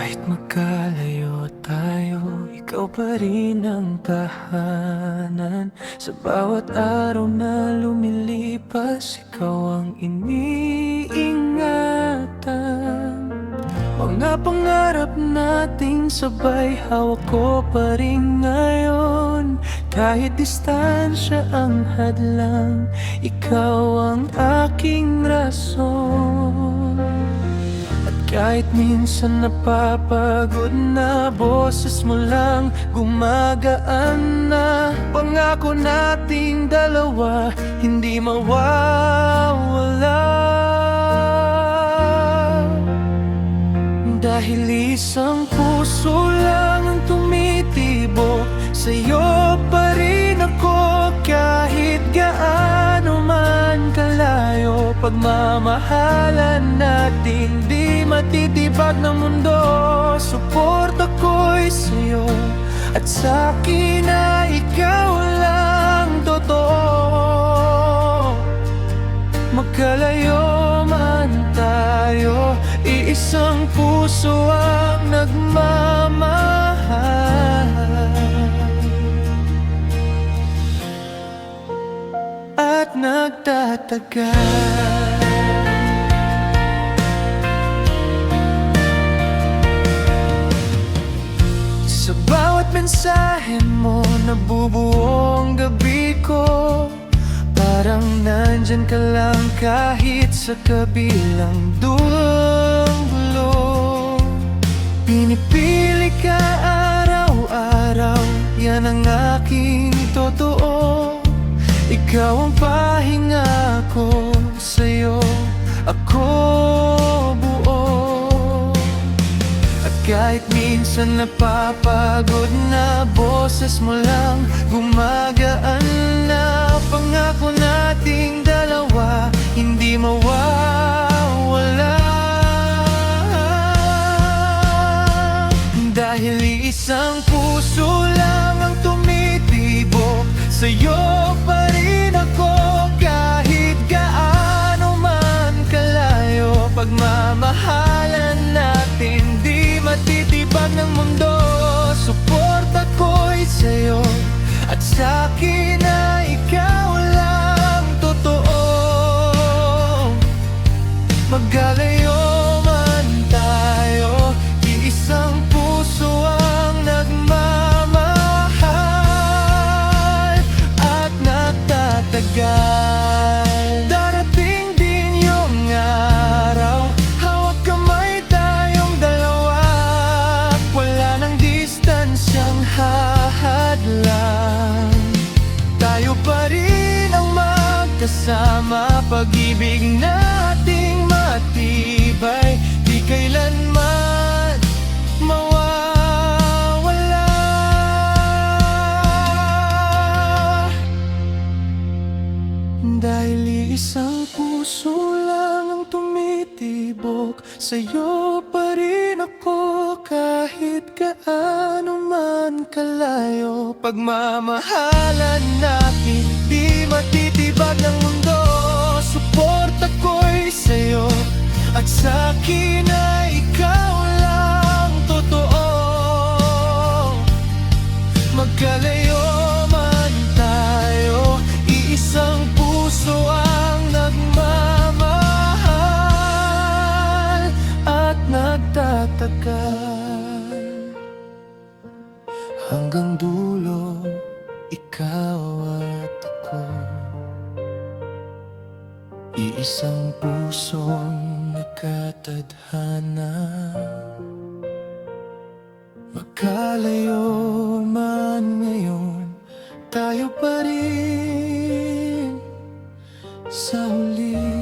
Kahit magkalayo tayo, ikaw pa rin ang tahanan. Sa bawat araw na lumilipas, ikaw ang iniingatan. Mga pangarap nating sabay, hawak ko pa rin ngayon. Kahit distansya ang hadlang, ikaw ang aking rason. Kahit minsan napapagod na, boses mo lang gumagaan na. Pangako nating dalawa, hindi mawawala. Dahil isang puso lang ang tumitibok, sa'yo pa rin ako. Kahit gaano man kalayo, pagmamahalan natin di matitibag ng mundo. Suporta ko'y sa'yo at sa'kin na ikaw lang totoo. Magkalayo man tayo, iisang puso ang nagmamahal at nagtatagal. Sa bawat mensahe mo, nabubuo ang gabi ko. Parang nandyan ka lang kahit sa kabilang dulo. Pinipili ka araw-araw, yan ang aking totoo. Ikaw ang pahinga ko, sa'yo ako buo. At kahit minsan napapagod na, boses mo lang gumagaan na. Pangako nating dalawa, hindi mawawala. Dahil isang puso lang ang tumitibok, sa'yo pa rin ako. Kahit gaano man kalayo, pagmamahalan natin di matitibag ng mundo. Suporta ko'y sa'yo at sa'kin na ikaw lang totoo. Magkalayo man tayo, iisang puso ang nagmamahal at nagtatagal. Darating din yung araw, hawak kamay tayong dalawa. Wala nang distansyang hahadlang, tayo pa rin ang magkasama. Pag-ibig nating matibay, di kailanman mawawala. Dahil isang puso lang ang tumitibok, sa'yo pa rin ako. Kahit gaano man kalayo, pagmamahalan natin di matitibag ng mundo. Suporta ko'y sa'yo at sa'kin na ikaw lang totoo. Magkalayo man tayo, iisang puso ang nagmamahal at nagtatagal. Hanggang dulo, ikaw at ako. Iisang pusong nagkatadhana. Magkalayo man ngayon, tayo pa rin sa huli.